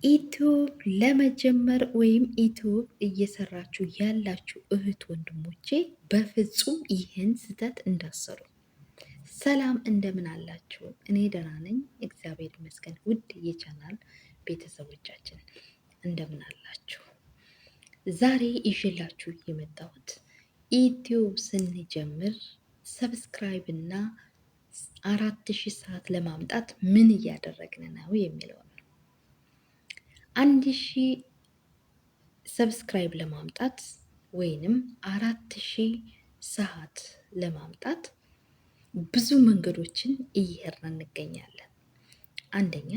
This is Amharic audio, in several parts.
ዩቲዩብ ለመጀመር ወይም ዩቲዩብ እየሰራችሁ ያላችሁ እህት ወንድሞቼ በፍጹም ይህን ስህተት እንዳሰሩ። ሰላም እንደምን አላችሁ? እኔ ደህና ነኝ፣ እግዚአብሔር ይመስገን። ውድ የቻናል ቤተሰቦቻችን እንደምን አላችሁ? ዛሬ ይዤላችሁ የመጣሁት ዩቲዩብ ስንጀምር ሰብስክራይብ እና 4000 ሰዓት ለማምጣት ምን እያደረግን ነው የሚለው ነው። 1000 ሰብስክራይብ ለማምጣት ወይንም 4000 ሰዓት ለማምጣት ብዙ መንገዶችን እየሄድን እንገኛለን። አንደኛ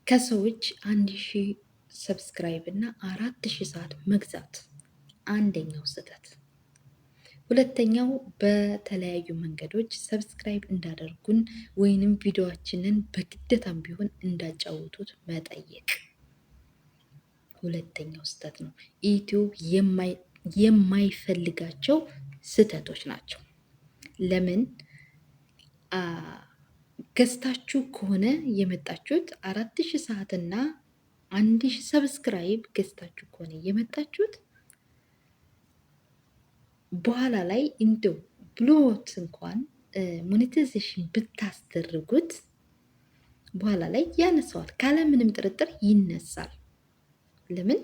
ከሰዎች 1000 ሰብስክራይብ እና 4000 ሰዓት መግዛት አንደኛው ስህተት። ሁለተኛው በተለያዩ መንገዶች ሰብስክራይብ እንዳደርጉን ወይንም ቪዲዮአችንን በግዴታም ቢሆን እንዳጫወቱት መጠየቅ ሁለተኛው ስህተት ነው። ዩቲዩብ የማይፈልጋቸው ስህተቶች ናቸው። ለምን ገዝታችሁ ከሆነ የመጣችሁት 4000 ሰዓትና 1000 ሰብስክራይብ ገዝታችሁ ከሆነ የመጣችሁት በኋላ ላይ እንደው ብሎት እንኳን ሞኔታይዜሽን ብታስደርጉት በኋላ ላይ ያነሳዋል፣ ካለምንም ጥርጥር ይነሳል። ለምን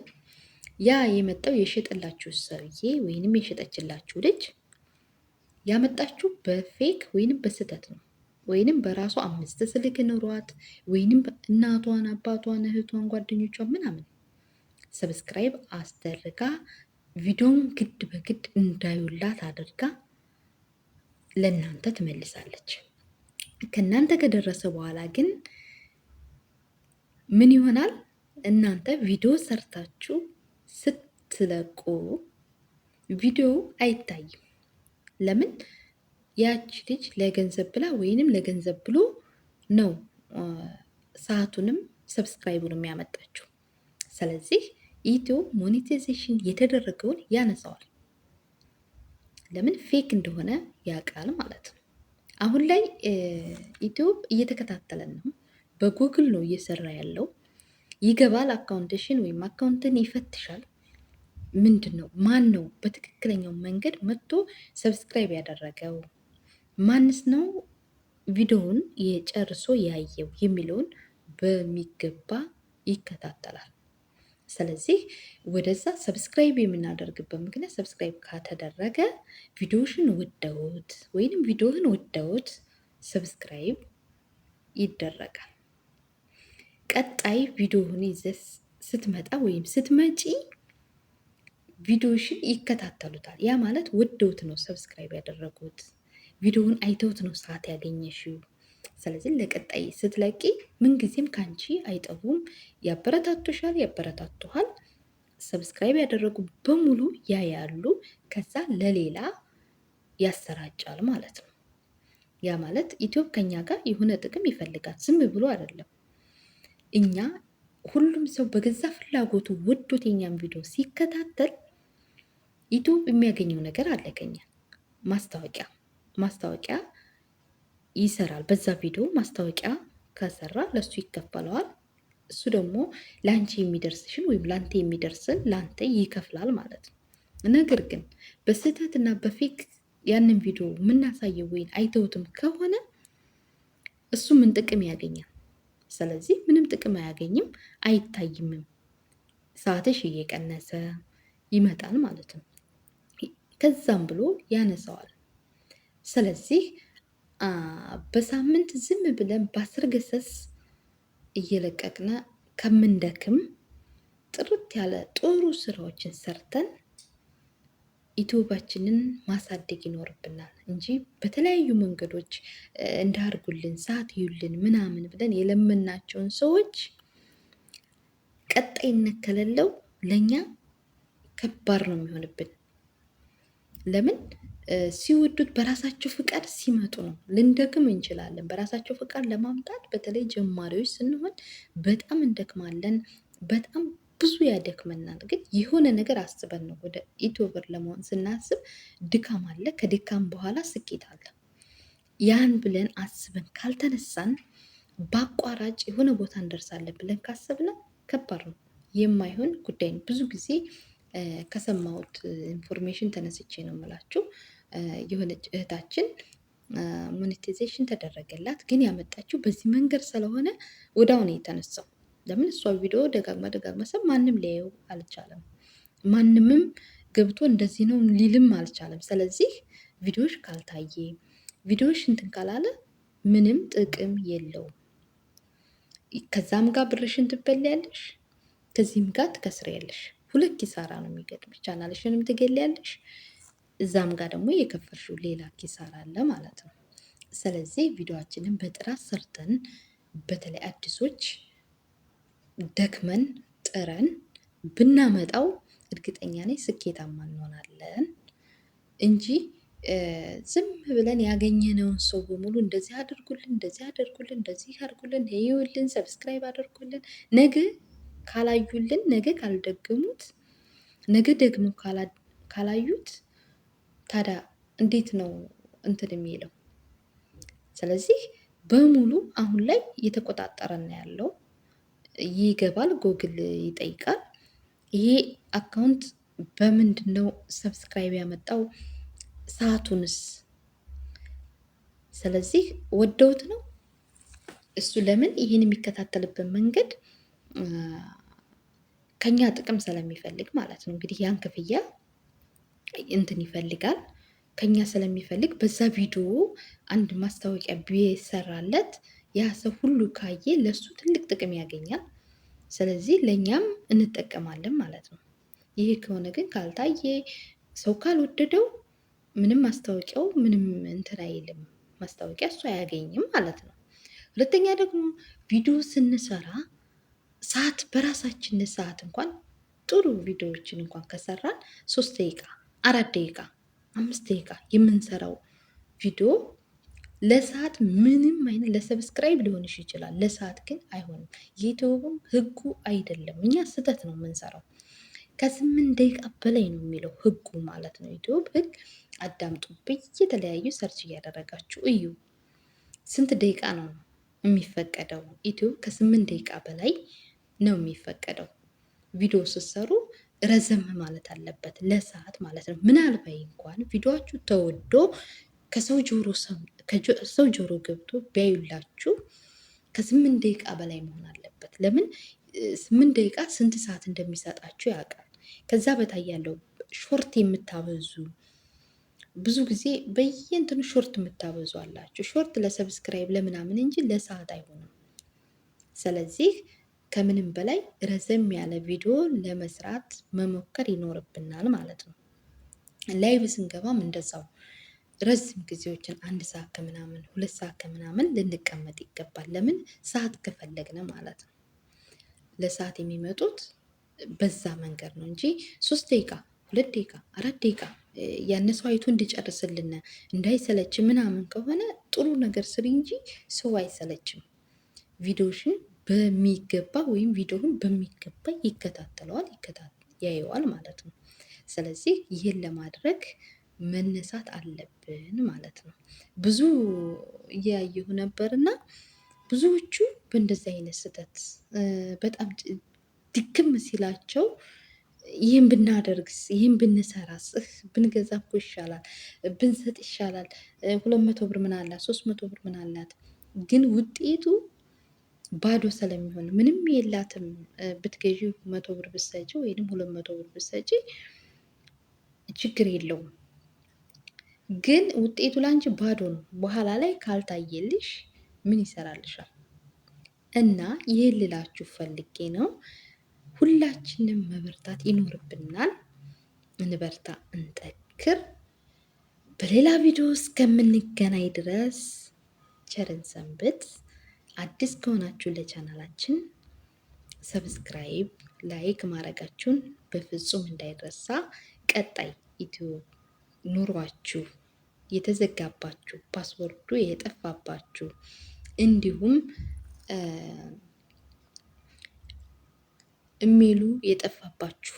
ያ የመጣው የሸጠላችሁ ሰውዬ ወይንም የሸጠችላችሁ ልጅ ያመጣችሁ በፌክ ወይንም በስህተት ነው። ወይንም በራሷ 5 ስልክ ኑሯት ወይንም እናቷን፣ አባቷን፣ እህቷን፣ ጓደኞቿን ምናምን ሰብስክራይብ አስደርጋ ቪዲዮን ግድ በግድ እንዳዩላት አድርጋ ለእናንተ ትመልሳለች። ከእናንተ ከደረሰ በኋላ ግን ምን ይሆናል? እናንተ ቪዲዮ ሰርታችሁ ስትለቁ ቪዲዮ አይታይም። ለምን? ያቺ ልጅ ለገንዘብ ብላ ወይንም ለገንዘብ ብሎ ነው ሰዓቱንም ሰብስክራይቡንም ያመጣችው። ስለዚህ ዩቲዩብ ሞኔታይዜሽን የተደረገውን ያነሳዋል። ለምን? ፌክ እንደሆነ ያውቃል ማለት ነው። አሁን ላይ ዩቲዩብ እየተከታተለን ነው። በጉግል ነው እየሰራ ያለው። ይገባል፣ አካውንትሽን ወይም አካውንትን ይፈትሻል። ምንድን ነው ማን ነው በትክክለኛው መንገድ መጥቶ ሰብስክራይብ ያደረገው፣ ማንስ ነው ቪዲዮውን የጨርሶ ያየው የሚለውን በሚገባ ይከታተላል። ስለዚህ ወደዛ ሰብስክራይብ የምናደርግበት ምክንያት ሰብስክራይብ ካተደረገ ቪዲዮሽን ወደውት ወይንም ቪዲዮህን ወደውት ሰብስክራይብ ይደረጋል። ቀጣይ ቪዲዮህን ይዘህ ስትመጣ ወይም ስትመጪ ቪዲዮሽን ይከታተሉታል። ያ ማለት ወደውት ነው ሰብስክራይብ ያደረጉት፣ ቪዲዮውን አይተውት ነው ሰዓት ያገኘሽው። ስለዚህ ለቀጣይ ስትለቂ ምንጊዜም ካንቺ አይጠቡም፣ ያበረታቱሻል፣ ያበረታቱሃል። ሰብስክራይብ ያደረጉ በሙሉ ያያሉ፣ ከዛ ለሌላ ያሰራጫል ማለት ነው። ያ ማለት ዩቲዩብ ከኛ ጋር የሆነ ጥቅም ይፈልጋል፣ ዝም ብሎ አይደለም። እኛ ሁሉም ሰው በገዛ ፍላጎቱ ወዶት የኛን ቪዲዮ ሲከታተል ዩቲዩብ የሚያገኘው ነገር አለ ከኛ ማስታወቂያ ይሰራል። በዛ ቪዲዮ ማስታወቂያ ከሰራ ለሱ ይከፈለዋል። እሱ ደግሞ ለአንቺ የሚደርስሽን ወይም ለአንተ የሚደርስን ለአንተ ይከፍላል ማለት ነው። ነገር ግን በስህተት እና በፌክ ያንን ቪዲዮ የምናሳየው ወይም አይተውትም ከሆነ እሱ ምን ጥቅም ያገኛል? ስለዚህ ምንም ጥቅም አያገኝም፣ አይታይምም። ሰዓትሽ እየቀነሰ ይመጣል ማለት ነው። ከዛም ብሎ ያነሳዋል። ስለዚህ በሳምንት ዝም ብለን በ10 ገሰስ እየለቀቅን ከምንደክም ጥርት ያለ ጥሩ ስራዎችን ሰርተን ዩቲዩባችንን ማሳደግ ይኖርብናል እንጂ በተለያዩ መንገዶች እንዳርጉልን ሰዓት ይዩልን ምናምን ብለን የለመናቸውን ሰዎች ቀጣይነት ከሌለው ለእኛ ከባድ ነው የሚሆንብን። ለምን? ሲወዱት በራሳቸው ፍቃድ ሲመጡ ነው። ልንደክም እንችላለን። በራሳቸው ፍቃድ ለማምጣት በተለይ ጀማሪዎች ስንሆን በጣም እንደክማለን። በጣም ብዙ ያደክመናል። ግን የሆነ ነገር አስበን ነው ወደ ዩቲዩበር ለመሆን ስናስብ ድካም አለ። ከድካም በኋላ ስኬት አለ። ያን ብለን አስበን ካልተነሳን በአቋራጭ የሆነ ቦታ እንደርሳለን ብለን ካሰብን ከባድ ነው፣ የማይሆን ጉዳይ ነው። ብዙ ጊዜ ከሰማሁት ኢንፎርሜሽን ተነስቼ ነው የምላችሁ። የሆነች እህታችን ሞኔታይዜሽን ተደረገላት፣ ግን ያመጣችው በዚህ መንገድ ስለሆነ ወዲያው ነው የተነሳው። ለምን እሷ ቪዲዮ ደጋግማ ሰብ ማንም ሊያየው አልቻለም። ማንምም ገብቶ እንደዚህ ነው ሊልም አልቻለም። ስለዚህ ቪዲዮሽ ካልታየ ቪዲዮሽ እንትን ካላለ ምንም ጥቅም የለውም። ከዛም ጋር ብርሽን ትበልያለሽ፣ ከዚህም ጋር ትከስሪያለሽ። ሁለት ኪሳራ ነው የሚገጥምሽ። ቻናልሽንም ትገሊያለሽ፣ እዛም ጋር ደግሞ የከፈልሽው ሌላ ኪሳራ አለ ማለት ነው። ስለዚህ ቪዲዮአችንን በጥራት ሰርተን በተለይ አዲሶች ደክመን ጥረን ብናመጣው እርግጠኛ ነኝ ስኬታማ እንሆናለን እንጂ ዝም ብለን ያገኘነውን ሰው በሙሉ እንደዚህ አድርጉልን፣ እንደዚህ አድርጉልን፣ እንደዚህ አድርጉልን፣ ይኸውልን፣ ሰብስክራይብ አድርጉልን፣ ነገ ካላዩልን፣ ነገ ካልደገሙት፣ ነገ ደግሞ ካላዩት ታዲያ እንዴት ነው እንትን የሚለው? ስለዚህ በሙሉ አሁን ላይ እየተቆጣጠረን ያለው ይገባል፣ ጎግል ይጠይቃል። ይሄ አካውንት በምንድን ነው ሰብስክራይብ ያመጣው? ሰዓቱንስ? ስለዚህ ወደውት ነው እሱ። ለምን ይህን የሚከታተልበት መንገድ ከኛ ጥቅም ስለሚፈልግ ማለት ነው። እንግዲህ ያን ክፍያ እንትን ይፈልጋል ከኛ ስለሚፈልግ በዛ ቪዲዮ አንድ ማስታወቂያ ቢሰራለት ያ ሰው ሁሉ ካየ ለሱ ትልቅ ጥቅም ያገኛል። ስለዚህ ለእኛም እንጠቀማለን ማለት ነው። ይሄ ከሆነ ግን ካልታየ ሰው ካልወደደው ምንም ማስታወቂያው ምንም እንትን አይልም፣ ማስታወቂያ እሱ አያገኝም ማለት ነው። ሁለተኛ ደግሞ ቪዲዮ ስንሰራ ሰዓት በራሳችን ሰዓት እንኳን ጥሩ ቪዲዮዎችን እንኳን ከሰራን 3 ደቂቃ 4 ደቂቃ 5 ደቂቃ የምንሰራው ቪዲዮ ለሰዓት ምንም አይነት ለሰብስክራይብ ሊሆንሽ ይችላል፣ ለሰዓት ግን አይሆንም። የዩቲዩብም ህጉ አይደለም፣ እኛ ስህተት ነው የምንሰራው። ከ8 ደቂቃ በላይ ነው የሚለው ህጉ ማለት ነው። ዩቲዩብ ህግ አዳምጡ፣ በየተለያዩ ሰርች እያደረጋችሁ እዩ። ስንት ደቂቃ ነው የሚፈቀደው? ዩቲዩብ ከ8 ደቂቃ በላይ ነው የሚፈቀደው። ቪዲዮ ስትሰሩ ረዘም ማለት አለበት፣ ለሰዓት ማለት ነው። ምናልባት እንኳን ቪዲዮችሁ ተወዶ ከሰው ጆሮ ገብቶ ቢያዩላችሁ ከ8 ደቂቃ በላይ መሆን አለበት። ለምን 8 ደቂቃ ስንት ሰዓት እንደሚሰጣችሁ ያውቃል። ከዛ በታይ ያለው ሾርት የምታበዙ ብዙ ጊዜ በየእንትኑ ሾርት የምታበዙ አላችሁ። ሾርት ለሰብስክራይብ ለምናምን እንጂ ለሰዓት አይሆንም። ስለዚህ ከምንም በላይ ረዘም ያለ ቪዲዮ ለመስራት መሞከር ይኖርብናል ማለት ነው። ላይቭ ስንገባም እንደዛው ረዝም ጊዜዎችን 1 ሰዓት ከምናምን 2 ሰዓት ከምናምን ልንቀመጥ ይገባል። ለምን ሰዓት ከፈለግን ማለት ነው። ለሰዓት የሚመጡት በዛ መንገድ ነው እንጂ 3 ደቂቃ 2 ደቂቃ 4 ደቂቃ ያነሰው አይቶ እንዲጨርስልን እንዳይሰለች ምናምን ከሆነ ጥሩ ነገር ስሪ እንጂ ሰው አይሰለችም። ቪዲዮሽን በሚገባ ወይም ቪዲዮውን በሚገባ ይከታተለዋል፣ ያየዋል ማለት ነው። ስለዚህ ይህን ለማድረግ መነሳት አለብን ማለት ነው። ብዙ እያየሁ ነበርና ብዙዎቹ በእንደዚህ አይነት ስህተት በጣም ድክም ሲላቸው ይህን ብናደርግስ፣ ይህን ብንሰራስ፣ ብንገዛ እኮ ይሻላል፣ ብንሰጥ ይሻላል፣ 200 ብር ምን አላት፣ 300 ብር ምን አላት። ግን ውጤቱ ባዶ ስለሚሆን ምንም የላትም። ብትገዢ 100 ብር ብትሰጪ ወይም 200 ብር ብትሰጪ ችግር የለውም። ግን ውጤቱ ላንቺ ባዶ ነው። በኋላ ላይ ካልታየልሽ ምን ይሰራልሻል? እና ይህን ልላችሁ ፈልጌ ነው። ሁላችንም መበርታት ይኖርብናል። እንበርታ፣ እንጠክር። በሌላ ቪዲዮ እስከምንገናኝ ድረስ ቸርን ሰንብት። አዲስ ከሆናችሁ ለቻናላችን ሰብስክራይብ፣ ላይክ ማድረጋችሁን በፍጹም እንዳይረሳ። ቀጣይ ዩቲዩብ ኑሯችሁ የተዘጋባችሁ፣ ፓስወርዱ የጠፋባችሁ እንዲሁም ኢሜሉ የጠፋባችሁ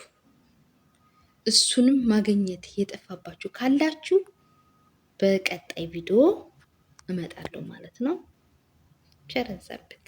እሱንም ማግኘት የጠፋባችሁ ካላችሁ በቀጣይ ቪዲዮ እመጣለሁ ማለት ነው። ቸር ሰንብቱ።